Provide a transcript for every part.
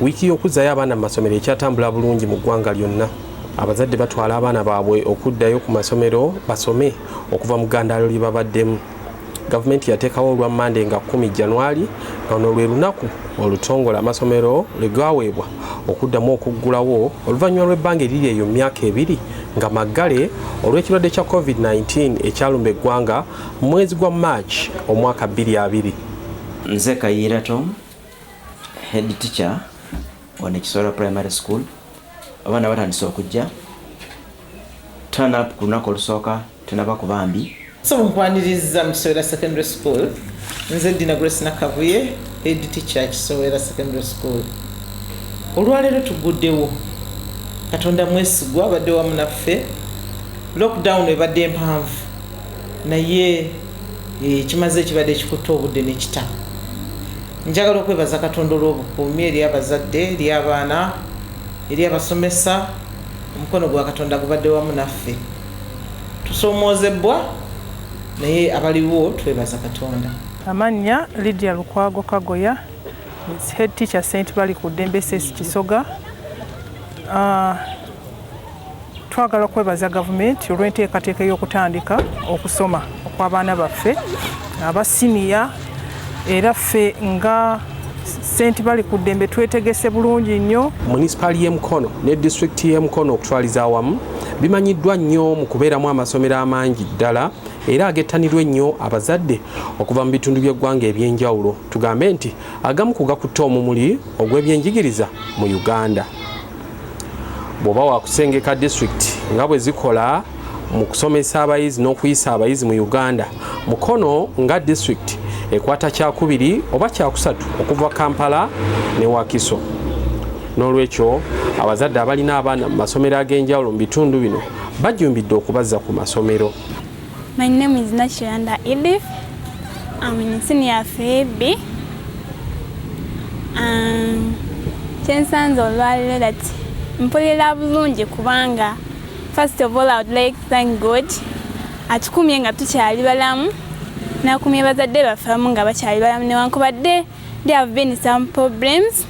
wiiki y'okuzzayo abaana mu masomero ekyatambula bulungi mu ggwanga lyonna. Abazadde batwala abaana baabwe okuddayo ku masomero basome okuva mu ggandaalo lye babaddemu. Gavumenti yateekawo olwa Mande nga 10 January nga lwe lunaku olutongola amasomero lwe gaweebwa okuddamu okuggulawo oluvannyuma lw'ebbanga eriri eyo myaka 2 nga maggale olw'ekirwadde kya COVID-19 ekyalumba eggwanga mu mwezi gwa March omwaka 2020. Nze Kayiira Tom, head teacher wa Kisoro Primary School. Abaana batandise okujja. Turn up ku lunaku olusooka tunaba ku bambi. So nkwaniriza mu Kisoro Secondary School. Nze Dina Grace Nakabuye, head teacher Kisoro Secondary School. Olwaleero tuguddewo. Katonda mwesigwa abadde wamu naffe. Lockdown ebadde mpanvu. Naye kimaze ekibadde ekikutte obudde n'ekita. Njagala okwebaza Katonda olw'obukuumi eri abazadde, eri abaana, eri abasomesa. Omukono gwa Katonda gubadde wamu naffe. Tusoomoozebwa naye abaliwo twebaza Katonda. Amannya Lydia Kagoya, head teacher St. Balikuddembe Kisoga. Twagala okwebaza gavumenti olw'enteekateeka y'okutandika okusoma okw'abaana baffe abasiniya, era ffe nga St. Balikuddembe twetegese bulungi nnyo. Munisipaali y'e Mukono ne disitulikiti y'e Mukono okutwaliza awamu bimanyiddwa nnyo mu kubeeramu amasomero amangi ddala era agettanirwa ennyo abazadde okuva mu bitundu by'eggwanga eby'enjawulo. Tugambe nti agamu ku gakutte omumuli ogw'ebyenjigiriza mu Uganda. Bw'oba wakusengeka disitulikiti nga bwe zikola mu kusomesa abayizi n'okuyisa abayizi mu Uganda, Mukono nga disitulikiti ekwata kyakubiri oba kyakusatu okuva Kampala ne Wakiso. N'olwekyo abazadde abalina abaana mu masomero ag'enjawulo mu bitundu bino bajjumbidde okubazza ku masomero. My name is Nachiranda Edith. I'm in senior FB. Chensanzo olwaliro that mpulira bulungi kubanga first of all I would like to thank God atukumye nga tukyali balamu nakumye bazadde bafamu nga bakyali balamu newankubadde there have been some problems.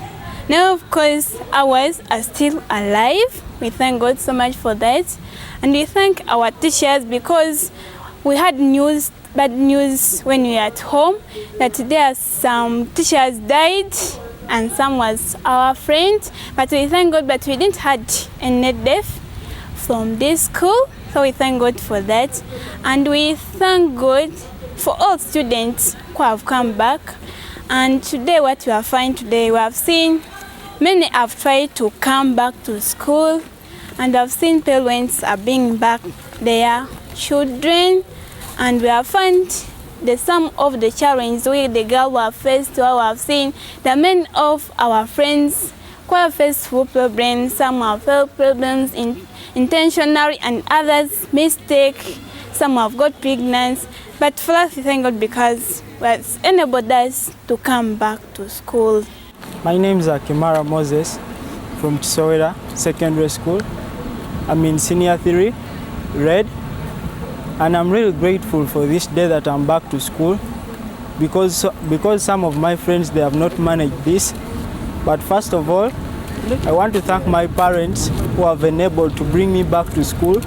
Now of course ours are still alive. We thank God so much for that, and we thank our teachers because we had bad news when we were at home that there are some teachers died and some was our friends, but we thank God but we didn't had any death from this school, so we thank God for that. And we thank God for all students who have come back. And today what we have found today, we have seen many have tried to come back to school, and we have seen parents are bringing back their children, and we have found some of the challenges the girls were faced. We have seen that many of our friends who have faced food problems, some have felt problems intentionally and others mistake, some have got pregnant. But for us, we thank God because it has enabled us to come back to school. My name is Kimara Moses from Kisoro Secondary School. I'm in Senior 3, Red. And I'm really grateful for this day that I'm back to school because some of my friends, they have not managed this. But first of all, I want to thank my parents who have enabled to bring me back to school,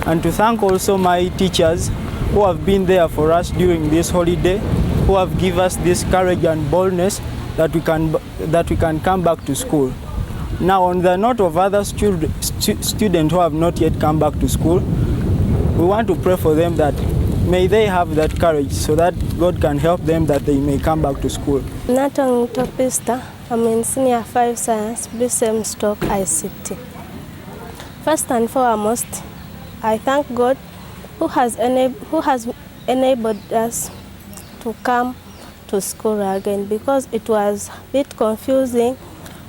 and to thank also my teachers who have been there for us during this holiday, who have given us this courage and boldness that we can come back to school. Now, on the note of other students who have not yet come back to school, we want to pray for them that may they have that courage so that God can help them that they may come back to school. Nathan Topista, I'm in Senior 5 Science, BSM Stock ICT. First and foremost, I thank God who has enabled us to come to school again because it was a bit confusing.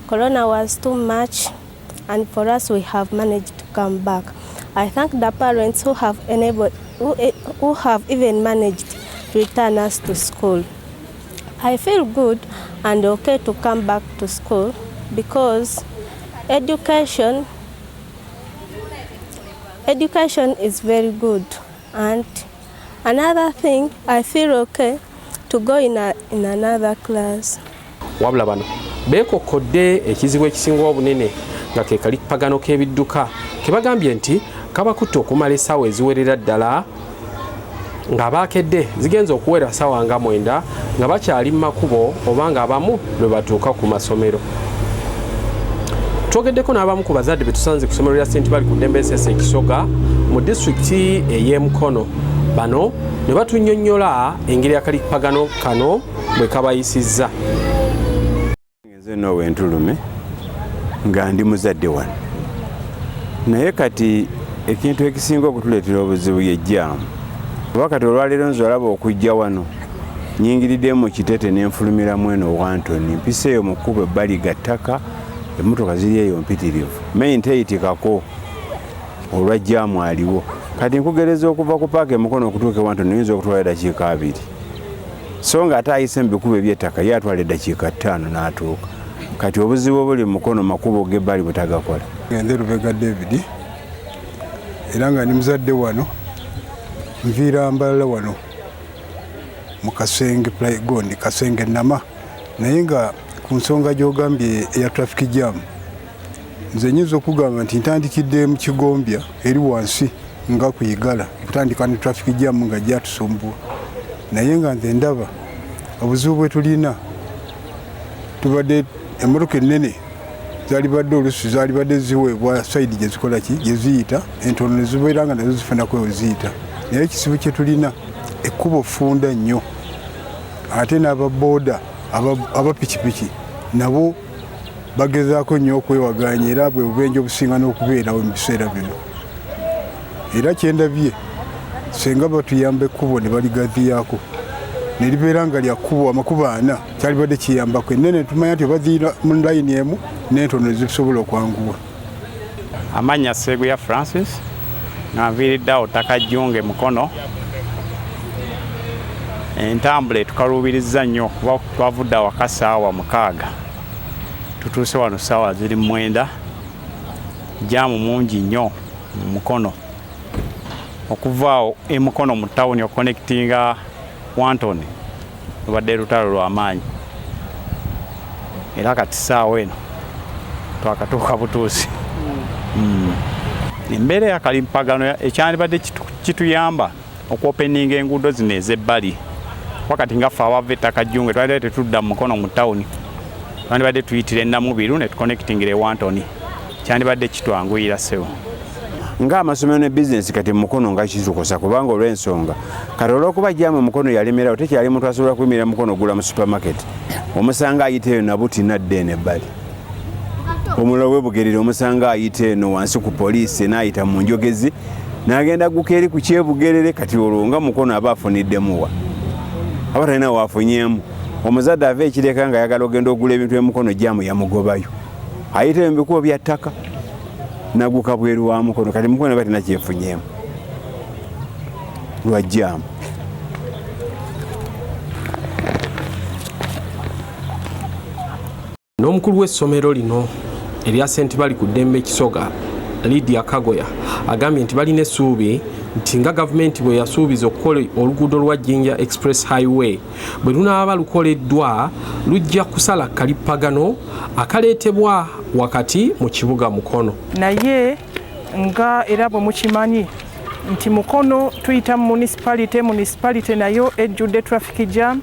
Corona was too much, and for us we have managed to come back. I thank the parents who have even managed to return us to school. I feel good and okay to come back to school because education is very good. And another thing, I feel okay to go in another class. Wabula bano beekokkodde ekizibu ekisinga obunene nga ke kalippagano k'ebidduka ke bagambye nti kabakutte okumala essaawa eziwerera ddala ng'abaakedde zigenza okuwera ssaawa nga 9 nga bakyali mu makubo oba ng'abamu lwe batuuka ku masomero. Twogeddeko n'abamu ku bazadde be tusanze ku ssomero lya St. Balikuddembe Kisoga mu disitulikiti ey'e Mukono. Bano ne batunnyonnyola engeri akalippagano kano bwe kabayisizza. Nze noowe ntulume nga ndi muzadde wano, naye kati ekintu ekisinga okutuleetera obuzibu y'ejjaamu. Wakati olwaleero nze olaba okujja wano nyingiridde mu kitete n'enfulumiramu eno wantoni mpiseeyo mu kkubo ebbali gattaka, emmotoka ziri eyo mpitirivu, main teyitikako olwa jjaamu aliwo. Kati nkugereza okuva ku paaka Mukono okutuuka wantoni oyinza okutwala eddakiika 2, so nga ate ayise mu bikubo eby'ettaka ye atwala eddakiika 5 n'atuuka. Kati obuzibu buli Mukono makubo g'ebbali bwe tagakola. Ngenze Lubega David era nga ndi muzadde wano, nviira mbalala wano mu Kasenge Playground, Kasenge Nama, naye nga ku nsonga gy'ogambye eya traffic jam nze nyinza okugamba nti ntandikidde mu Kigombya eri wansi nga kuyigala kutandika ne traffic jam nga gyatusumbua, naye nga nze ndaba obuzibu bwe tulina tubadde emmotoka ennene zaali badde oluusi zaali badde ziweebwa sayidi gye zikola ki gye ziyita, entono ne zibeera nga nazo zifunako we ziyita, naye ekizibu kye tulina ekkubo ffunda nnyo, ate n'ababooda abapikipiki nabo bagezaako nnyo okwewaganya era bwe bubenje obusinga n'okubeerawo mu biseera bino. Era kyendabye senga batuyamba ekkubo ne baligaziyaako ne libeera nga lya kkubo amakubo 4 kyalibadde kiyambako, ennene tumanya nti baziira mu layini emu n'entono ne zisobola okwanguwa. Amannya Seguya Francis naaviiridde awo Takajjunge Mukono. Entambula tukaluubirizza nnyo kuba twavudde awaka ssaawa 6 tutuuse wano ssaawa ziri 9, jaamu mungi nnyo mu Mukono. Okuva awo e Mukono mu tawuni okuconnectinga Wantoni lubadde lutalo lw'amaanyi, era kati ssaawa eno twakatuuka butuusi. Embeera ya kalippagano ekyandibadde kituyamba okwopeninga enguudo zino ez'ebbali. Wakati nga ffe abava Takajjunge twalibadde tetudda Mukono mu tawuni, twandibadde tuyitira Namubiru ne tuconnectingira Wantoni, kyandibadde kitwanguyira ssebo. Ng'amasomero ne bizinesi kati Mukono nga kitukosa kubanga olw'ensonga kati olw'okuba jjaamu Mukono yalemerawo tekyali muntu asobola kuyimirira Mukono ogula mu supermarket, omusanga ayita eyo nabuti nadde eno ebbali, omulala w'ebugerere omusanga ayita eno wansi ku poliisi n'ayita mu njogezi n'agenda guka eri ku kyebugerere. Kati olwo nga Mukono aba afuniddemuwa aba talina waafunyeemu. Omuzadde ava ekireka nga ayagala ogenda ogula ebintu emukono jjaamu yamugobayo, ayita mu bikubo bya ttaka naguka bweru wa Mukono. Kati Mukono aba talina kyefunyeemu lwa jjaamu. N'omukulu w'essomero lino erya St. Balikuddembe Kisoga, Lydia Kagoya, agambye nti balina essuubi nti nga gavumenti bwe yasuubiza okukola oluguudo lwa Jinja Express Highway bwe lunaaba lukoleddwa lujja kusala kalippagano akaleetebwa wakati mu kibuga Mukono. Naye nga era bwe mukimanyi nti Mukono tuyita municipality nayo ejjudde traffic jam.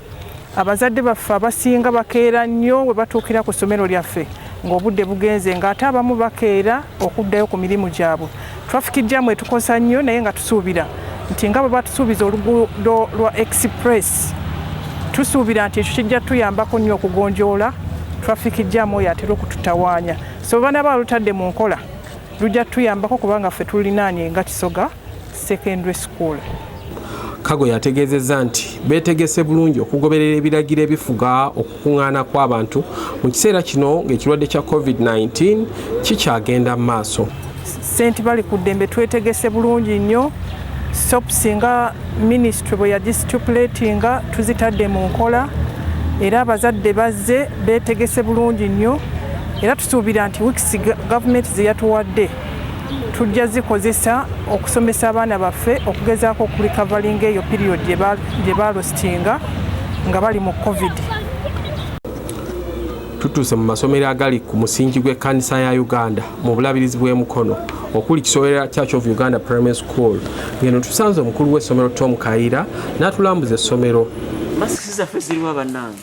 Abazadde baffe abasinga bakeera nnyo we batuukira ku ssomero lyaffe ng'obudde bugenze, ng'ate abamu bakeera okuddayo ku mirimu gyabwe. Traffic jam etukosa nnyo, naye nga tusuubira nti nga bwe batusuubiza oluguudo lwa express, tusuubira nti ekyo kijja tuyambako nnyo okugonjoola traffic jam oyo atera okututawaanya. So baana balutadde mu nkola lujja tuyambako kubanga ffe tulinaanye nga Kisoga Secondary School. Kago yategeezezza nti beetegese bulungi okugoberera ebiragiro ebifuga okukuŋŋaana kw'abantu mu kiseera kino ng'ekirwadde kya COVID-19 kikyagenda mu maaso. St. Balikuddembe twetegese bulungi nnyo, SOPS nga minisitule bwe yadisitupuleetinga tuzitadde mu nkola, era abazadde bazze beetegese bulungi nnyo, era tusuubira nti wiikisi gavumenti ze yatuwadde tujja zikozesa okusomesa abaana baffe okugezaako okurikavalinga eyo period gye balostinga nga bali mu COVID. tutuuse mu masomero agali ku musingi gw'ekkanisa ya Uganda mu bulabirizi bw'e Mukono okuli Kisowera Church of Uganda Primary School. Ngeno tusanze omukulu w'essomero Tom Kayiira n'atulambuza essomero. Masiki zaffe ziriwa bannange?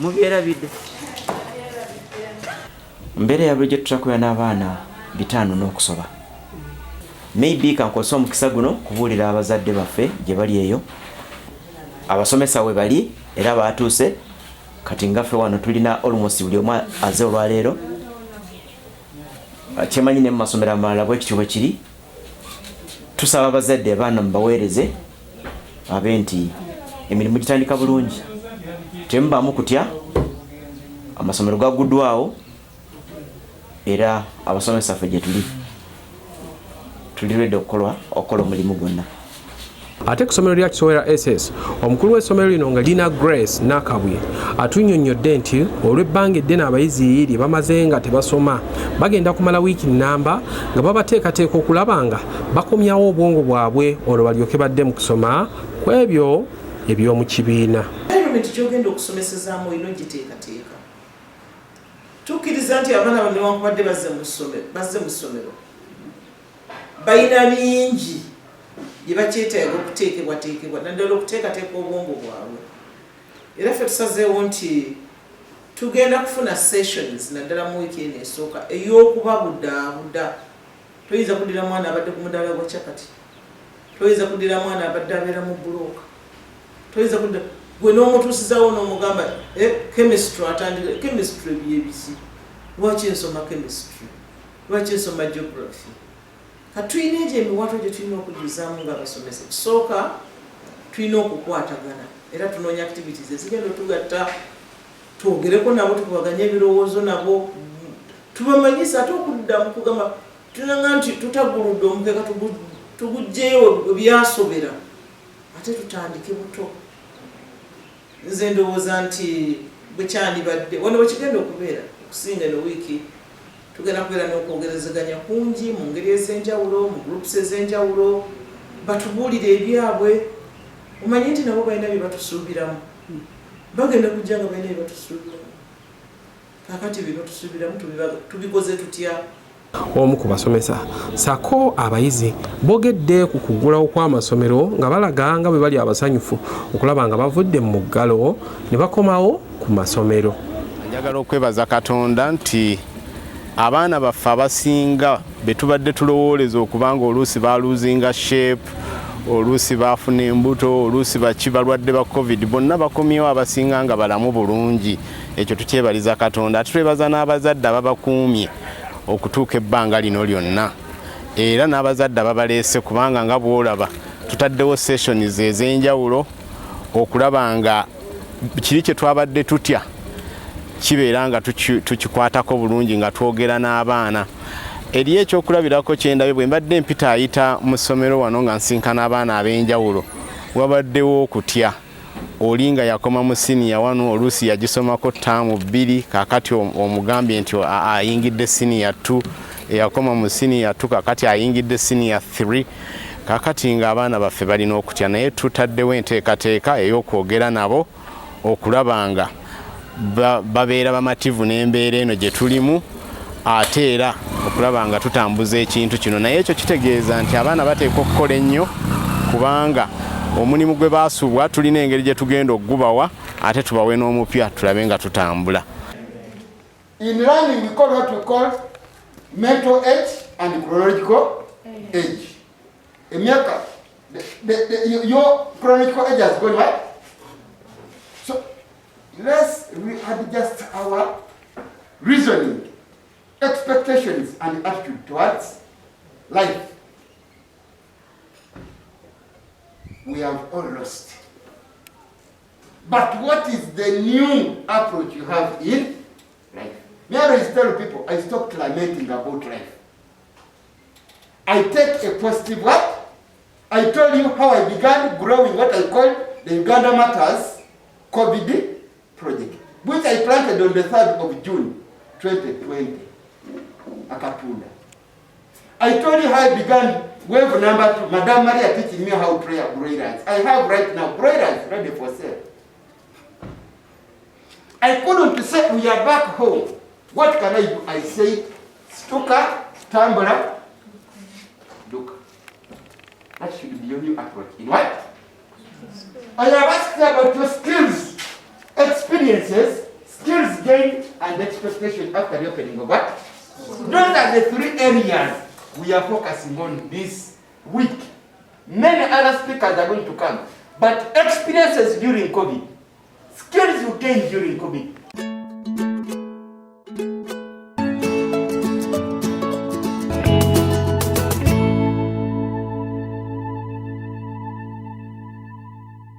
Mubyerabidde? Mbeera ya bulijjo tutakola n'abaana 5 n'okusoba. Maybe kankozesa omukisa guno kubuulira abazadde baffe gye bali eyo, abasomesa we bali era baatuuse. Kati ngaffe wano tulina almost buli omu aze olwaleero. Kyemanyi ne mu masomero amalala bwe kityo bwe kiri. Tusaba abazadde abaana mubaweereze abe nti emirimu gitandika bulungi. Temubaamu kutya, amasomero gaguddwawo era abasomesa ffe gye tuli ready okukola omulimu gwonna. Ate ku ssomero lya Kisowera SS, omukulu w'essomero lino nga lina Grace Nakabwe atunnyonnyodde nti olw'ebbanga eddene abayizi lye bamaze nga tebasoma bagenda kumala wiiki nnamba nga babateekateeka okulaba nga bakomyawo obwongo bwabwe olwo balyoke badde mu kusoma ku ebyo eby'omu kibiina. Gavumenti kyogenda okusomesezaamu olina ogiteekateeka. Tukkiriza nti abaana bano newankubadde bazze mu ssomero balina bingi gye bakyetaaga okuteekebwateekebwa naddala okuteekateeka obwongo bwabwe. Era ffe tusazeewo nti tugenda kufuna sessions naddala mu wiiki eno esooka ey'okubabudaabuda. Toyinza kuddira mwana abadde ku mudaala gwa kyapati, toyinza kuddira mwana abadde abeera mu bulooka, toyinza kuddira gwe n'omutuusizaawo n'omugamba chemistry atandika chemistry byebisi. Lwaki nsoma chemistry? Lwaki nsoma geography? Katulina egyo emiwaatwa gye tulina okujjuzaamu ng'abasomesa. Kisooka tulina okukwatagana era tunoonya activities ezigenda otugatta, twogereko nabo, tukubaganye ebirowoozo nabo, tubamanyisa ate okuddamu kugamba tunanga nti tutaguludde omukeeka tuguggyeyo byasobera ate tutandike buto. Nze ndowooza nti bwe kyandibadde wano bwe kigenda okubeera okusinga eno wiiki tugenda kubeera n'okwogerezeganya kungi mu ngeri ez'enjawulo, mu groups ez'enjawulo, batubuulire ebyabwe. Omanyi nti nabo balina bye batusuubiramu, bagenda kujja nga balina bye batusuubiramu. Kakati bye batusuubiramu tubikoze tutya? Omu ku basomesa sako abayizi bogedde ku kugulawo kw'amasomero nga balaga nga bwe bali abasanyufu okulaba nga bavudde mu muggalo ne bakomawo ku masomero. Njagala okwebaza Katonda nti abaana baffe abasinga be tubadde tulowooleza okubanga oluusi baluuzinga shape, oluusi baafuna embuto, oluusi balwadde ba covid, bonna bakomyewo abasinga nga balamu bulungi. Ekyo tukyebaliza Katonda. Ate twebaza n'abazadde ababakuumye okutuuka ebbanga lino lyonna era n'abazadde ababaleese kubanga nga bw'olaba tutaddewo sessions ez'enjawulo okulaba nga kiri kye twabadde tutya kibeera nga tukikwatako bulungi nga twogera n'abaana. Eri ekyokulabirako kyendabye bwe mbadde mpita ayita mu ssomero wano nga nsinkana abaana ab'enjawulo wabaddewo okutya. Oli nga yakoma mu siniya wano oluusi yagisomako ttaamu 2 kakati omugambye nti ayingidde siniya 2, eyakoma mu siniya 2 kakati ayingidde siniya 3. Kakati nga abaana baffe balina okutya, naye tutaddewo enteekateeka ey'okwogera nabo okulaba nga babeera bamativu n'embeera eno gye tulimu, ate era okulaba nga tutambuza ekintu kino. Naye ekyo kitegeeza nti abaana bateekwa okukola ennyo kubanga omulimu gwe baasuubwa tulina engeri gye tugenda okugubawa ate tubawe n'omupya tulabe nga tutambula. In learning we call what we call mental age and chronological age. Emyaka, your chronological age has gone right? So let's readjust our reasoning, expectations and attitude towards life. We have all lost. But what is the new approach you have in life? May I always tell people, I stopped lamenting about life. I take a positive what? I told you how I began growing what I call the Uganda Matters COVID project, which I planted on the 3rd of June 2020, Akatunda. I told you how I began wave number 2, Madam Maria teaching me how to pray broilers. I have right now broilers ready for sale. I couldn't say we are back home. What can I do? I say, stuka, tambula, look. That should be your new approach. In what? I have asked about your skills, experiences, skills gained, and expectation after the opening of what? Those are the 3 areas we are focusing on this week. Many other speakers are going to come. But experiences during COVID, skills you gained during COVID,